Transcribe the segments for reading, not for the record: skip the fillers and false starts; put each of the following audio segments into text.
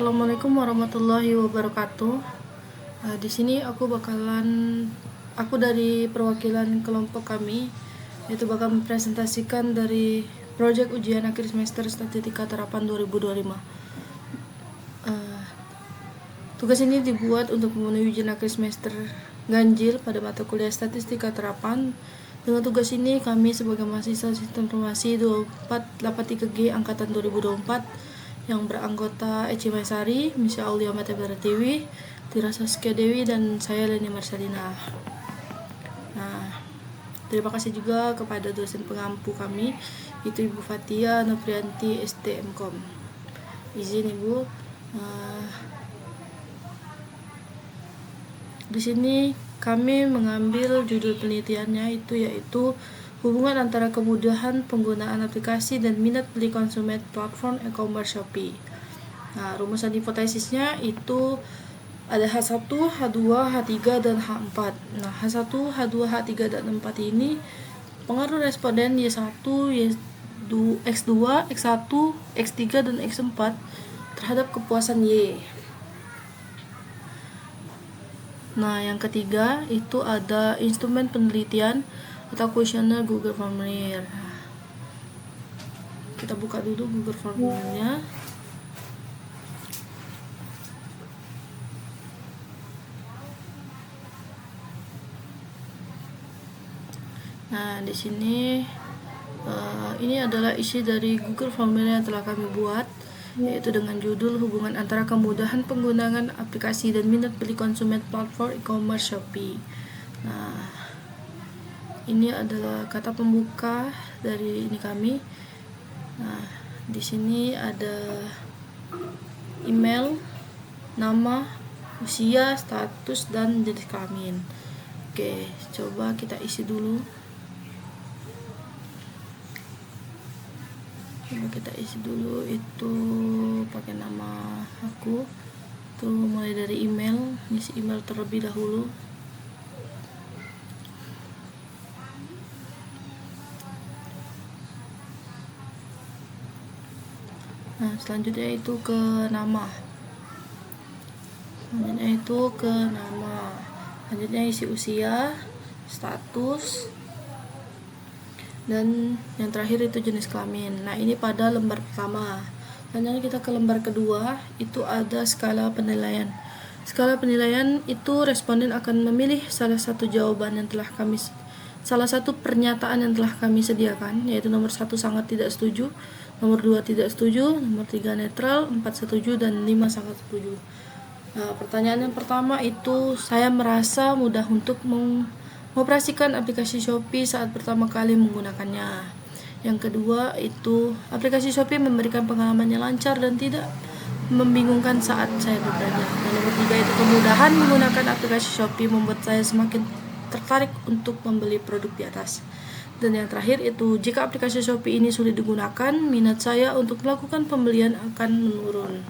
Assalamualaikum warahmatullahi wabarakatuh. Di sini aku dari perwakilan kelompok kami, yaitu bakal mempresentasikan dari proyek ujian akhir semester Statistika Terapan 2025. Tugas ini dibuat untuk memenuhi ujian akhir semester ganjil pada mata kuliah Statistika Terapan. Dengan tugas ini, kami sebagai mahasiswa Sistem Informasi 2483G Angkatan 2024 yang beranggota Eci Maisari, Misha Aulia Mata Tiwi, Tira Saskia Dewi, dan saya Leni Marcelina. Terima kasih juga kepada dosen pengampu kami, itu Ibu Fatia Noprianti STMkom. Izin Ibu. Di sini kami mengambil judul penelitiannya yaitu hubungan antara kemudahan penggunaan aplikasi dan minat beli konsumen platform e-commerce Shopee. Rumusan hipotesisnya itu ada H1, H2, H3, dan H4. H1, H2, H3, dan H4 ini pengaruh responden Y1, X2, X1, X3, dan X4 terhadap kepuasan Y. Yang ketiga itu ada instrumen penelitian atau kuesioner Google Formulir. Kita buka dulu Google Formulirnya. Di sini ini adalah isi dari Google Formulir yang telah kami buat, yaitu dengan judul hubungan antara kemudahan penggunaan aplikasi dan minat beli konsumen platform e-commerce Shopee. Ini adalah kata pembuka dari ini kami. Di sini ada email, nama, usia, status, dan jenis kelamin. Oke, coba kita isi dulu. Itu pakai nama aku. Tuh mulai dari email, isi email terlebih dahulu. Selanjutnya itu ke nama. Selanjutnya isi usia, status, dan yang terakhir itu jenis kelamin. Ini pada lembar pertama. Selanjutnya kita ke lembar kedua, itu ada skala penilaian. Skala penilaian itu responden akan memilih salah satu pernyataan yang telah kami sediakan, yaitu nomor 1 sangat tidak setuju, nomor 2 tidak setuju, nomor 3 netral, 4 setuju, dan 5 sangat setuju. Pertanyaan yang pertama itu, saya merasa mudah untuk mengoperasikan aplikasi Shopee saat pertama kali menggunakannya. Yang kedua itu, aplikasi Shopee memberikan pengalaman yang lancar dan tidak membingungkan saat saya berbelanja. Dan nomor 3 itu, kemudahan menggunakan aplikasi Shopee membuat saya semakin tertarik untuk membeli produk di atas. Dan yang terakhir itu, jika aplikasi Shopee ini sulit digunakan, minat saya untuk melakukan pembelian akan menurun.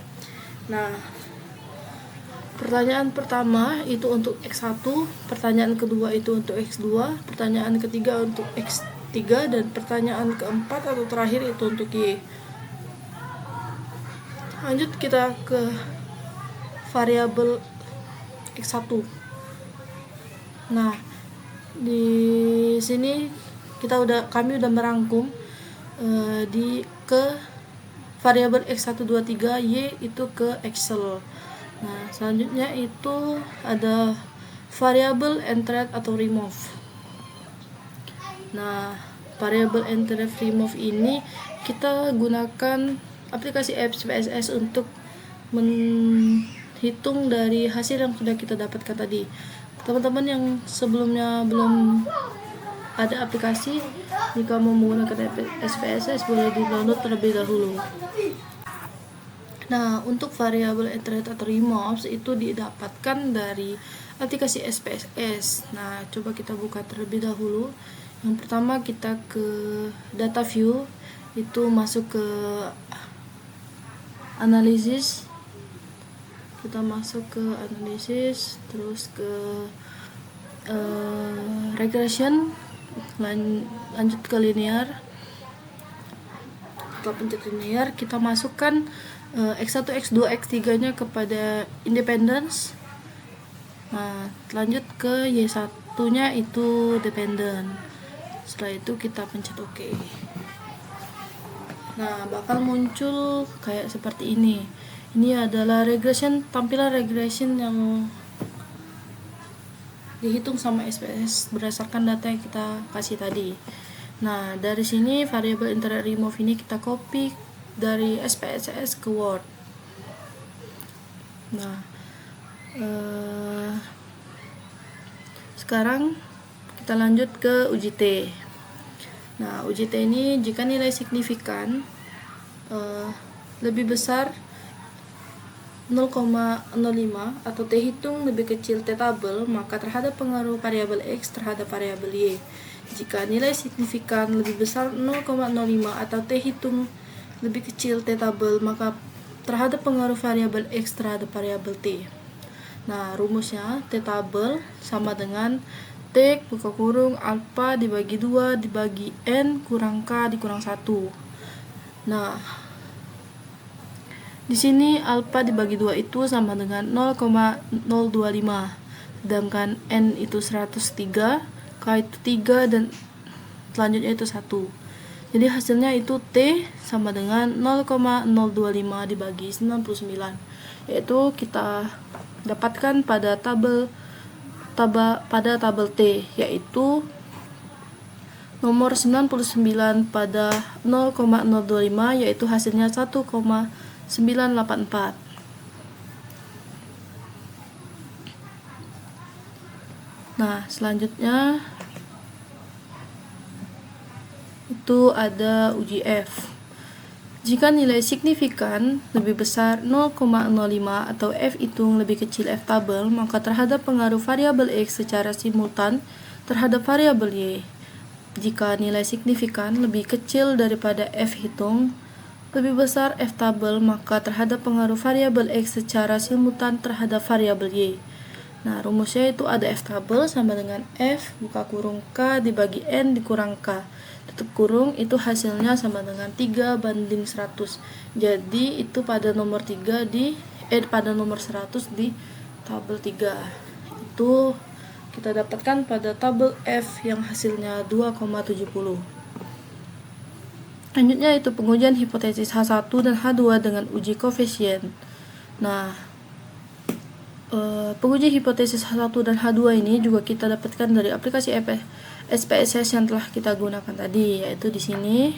Pertanyaan pertama itu untuk X1, pertanyaan kedua itu untuk X2, pertanyaan ketiga untuk X3, dan pertanyaan keempat atau terakhir itu untuk Y. Lanjut kita ke variabel X1. Di sini kami udah merangkum ke variabel X1, 2, 3, Y itu ke Excel. Selanjutnya itu ada variabel entret atau remove. Variabel entret remove ini kita gunakan aplikasi SPSS untuk menghitung dari hasil yang sudah kita dapatkan tadi. Teman-teman yang sebelumnya belum ada aplikasi, jika mau menggunakan SPSS boleh di-download terlebih dahulu. Untuk variabel entret atau remove itu didapatkan dari aplikasi SPSS. Coba kita buka terlebih dahulu. Yang pertama kita ke data view, itu masuk ke analisis. Terus ke regression, lanjut ke linear. Setelah pencet linear, kita masukkan X1, X2, X3 nya kepada independence. Nah, lanjut ke Y1 nya itu dependent. Setelah itu kita pencet OK. Nah, bakal muncul kayak seperti ini. Ini adalah tampilan regression yang dihitung sama SPSS berdasarkan data yang kita kasih tadi. Nah, dari sini variable internet remove ini kita copy dari SPSS ke Word. Nah, sekarang kita lanjut ke UJT. Nah, UJT ini jika nilai signifikan lebih besar 0,05 atau T hitung lebih kecil T tabel, maka terhadap pengaruh variabel X terhadap variabel Y. Jika nilai signifikan lebih besar 0,05 atau T hitung lebih kecil T tabel, maka terhadap pengaruh variabel X terhadap variabel T. Nah, rumusnya T tabel sama dengan T buka kurung alpha dibagi 2 dibagi N kurang K dikurang 1. Nah, di sini alpha dibagi 2 itu sama dengan 0,025, sedangkan N itu 103, K itu 3, dan selanjutnya itu 1. Jadi hasilnya itu T sama dengan 0,025 dibagi 99, yaitu kita dapatkan pada tabel T, yaitu nomor 99 pada 0,025, yaitu hasilnya 1,984. Nah, selanjutnya itu ada uji F. Jika nilai signifikan lebih besar 0,05 atau F hitung lebih kecil F tabel, maka terhadap pengaruh variabel X secara simultan terhadap variabel Y. Jika nilai signifikan lebih kecil daripada F hitung lebih besar F tabel, maka terhadap pengaruh variabel X secara simultan terhadap variabel Y. Nah, rumusnya itu ada F tabel sama dengan F buka kurung K dibagi N dikurang K tutup kurung, itu hasilnya sama dengan 3:100. Jadi itu pada nomor 100 di tabel 3. Itu kita dapatkan pada tabel F yang hasilnya 2,70. Selanjutnya itu pengujian hipotesis H1 dan H2 dengan uji koefisien. Nah, penguji hipotesis H1 dan H2 ini juga kita dapatkan dari aplikasi SPSS yang telah kita gunakan tadi, yaitu di sini.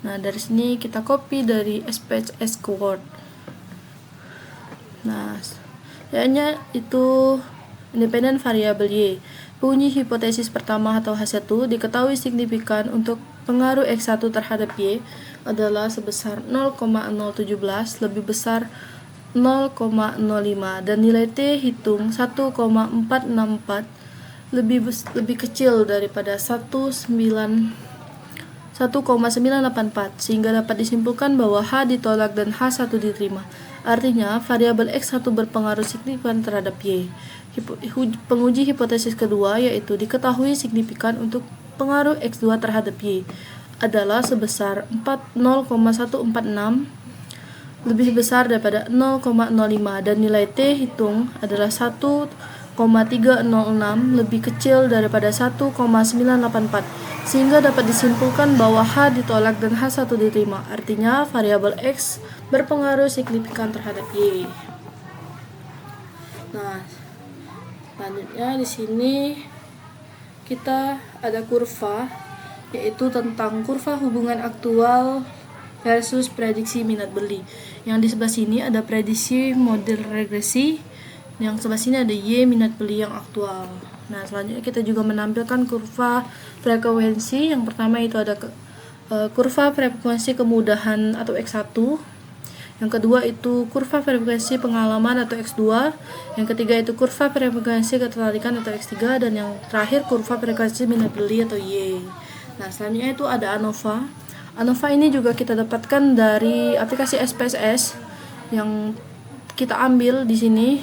Nah, dari sini kita copy dari SPSS ke Word. Nah, selanjutnya itu independent variable Y. Penguji hipotesis pertama atau H1 diketahui signifikan untuk pengaruh X1 terhadap Y adalah sebesar 0,017 lebih besar 0,05 dan nilai T hitung 1,464 lebih kecil daripada 1,984, sehingga dapat disimpulkan bahwa H ditolak dan H1 diterima. Artinya, variabel X1 berpengaruh signifikan terhadap Y. Penguji hipotesis kedua yaitu diketahui signifikan untuk pengaruh X2 terhadap Y adalah sebesar 0,146 lebih besar daripada 0,05 dan nilai T hitung adalah 1,306 lebih kecil daripada 1,984, sehingga dapat disimpulkan bahwa H ditolak dan H1 diterima. Artinya variabel X berpengaruh signifikan terhadap Y. Nah, selanjutnya di sini kita ada kurva, yaitu tentang kurva hubungan aktual versus prediksi minat beli. Yang di sebelah sini ada prediksi model regresi, yang sebelah sini ada Y minat beli yang aktual. Nah, selanjutnya kita juga menampilkan kurva frekuensi. Yang pertama itu ada kurva frekuensi kemudahan atau X1. Yang kedua itu kurva frekuensi pengalaman atau X2. Yang ketiga itu kurva frekuensi ketertarikan atau X3, dan yang terakhir kurva frekuensi minat beli atau Y. Nah, selanjutnya itu ada ANOVA. ANOVA ini juga kita dapatkan dari aplikasi SPSS yang kita ambil di sini,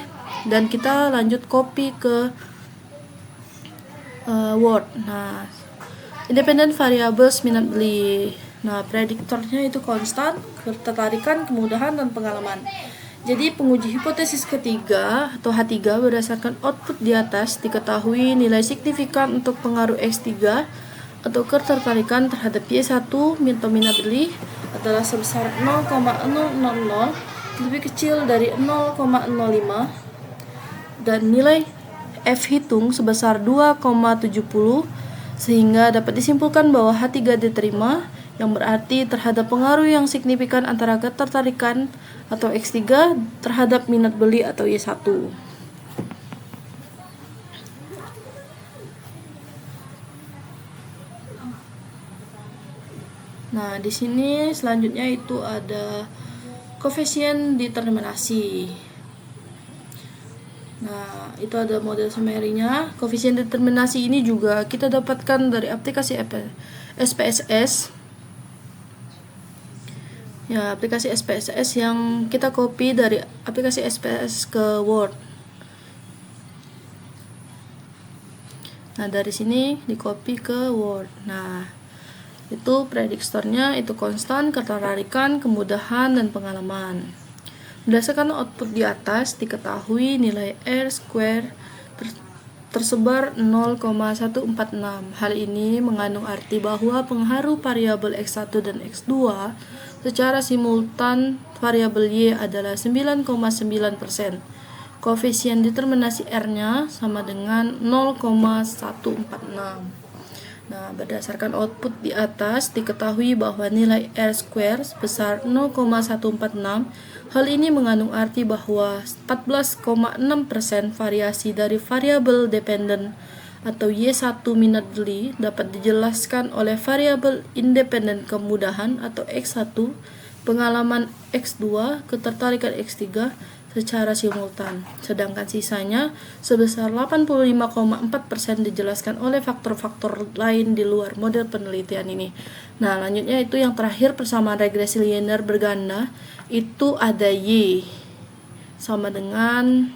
dan kita lanjut copy ke Word. Nah, independent variables minat beli. Nah, prediktornya itu konstan, ketertarikan, kemudahan, dan pengalaman. Jadi penguji hipotesis ketiga atau H3 berdasarkan output di atas diketahui nilai signifikan untuk pengaruh X3 atau ketertarikan terhadap Y1 atau minat beli adalah sebesar 0,000 lebih kecil dari 0,05 dan nilai F hitung sebesar 2,70 sehingga dapat disimpulkan bahwa H3 diterima, yang berarti terhadap pengaruh yang signifikan antara ketertarikan atau X3 terhadap minat beli atau Y1. Nah, di sini selanjutnya itu ada koefisien determinasi. Nah, itu ada model summary-nya. Koefisien determinasi ini juga kita dapatkan dari aplikasi SPSS. Ya, aplikasi SPSS yang kita copy dari aplikasi SPSS ke Word. Nah, dari sini di copy ke Word. Nah, itu prediktornya itu konstan, ketertarikan, kemudahan, dan pengalaman. Berdasarkan output di atas diketahui nilai R square tersebar 0,146. Hal ini mengandung arti bahwa pengaruh variabel X1 dan X2 secara simultan variabel Y adalah 9,9%. Koefisien determinasi R-nya sama dengan 0,146. Nah, berdasarkan output di atas diketahui bahwa nilai R square sebesar 0,146. Hal ini mengandung arti bahwa 14,6% variasi dari variabel dependen atau Y1 minat beli dapat dijelaskan oleh variabel independen kemudahan atau X1, pengalaman X2, ketertarikan X3 secara simultan, sedangkan sisanya sebesar 85,4% dijelaskan oleh faktor-faktor lain di luar model penelitian ini. Nah, lanjutnya itu yang terakhir persamaan regresi linear berganda, itu ada Y sama dengan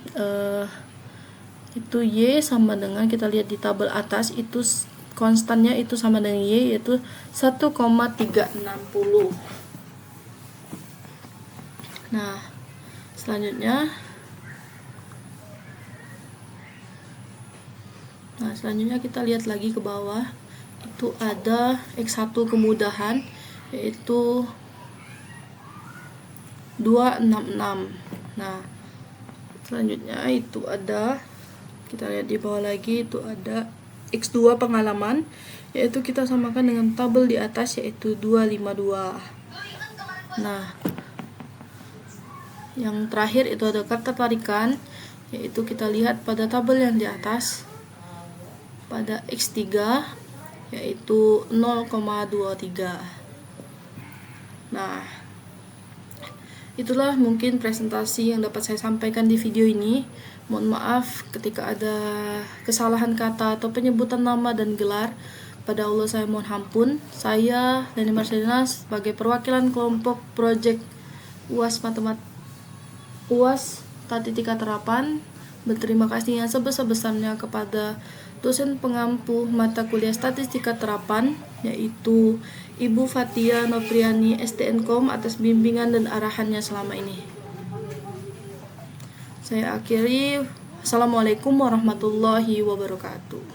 itu Y sama dengan, kita lihat di tabel atas, itu konstannya itu sama dengan Y, yaitu 1,360. Nah, selanjutnya kita lihat lagi ke bawah. Itu ada X1 kemudahan, yaitu 266. Nah, selanjutnya itu ada, kita lihat di bawah lagi, itu ada X2 pengalaman, yaitu kita samakan dengan tabel di atas, yaitu 252. Nah, yang terakhir itu ada ketertarikan, yaitu kita lihat pada tabel yang di atas pada X3 yaitu 0,23. Nah, itulah mungkin presentasi yang dapat saya sampaikan di video ini. Mohon maaf ketika ada kesalahan kata atau penyebutan nama dan gelar. Pada Allah saya mohon ampun. Saya Dani Marcelina sebagai perwakilan kelompok Project UAS Statistika Terapan berterima kasih yang sebesar-besarnya kepada dosen pengampu mata kuliah Statistika Terapan, yaitu Ibu Fatia Nopriani STNKOM, atas bimbingan dan arahannya selama ini. Saya akhiri. Assalamualaikum warahmatullahi wabarakatuh.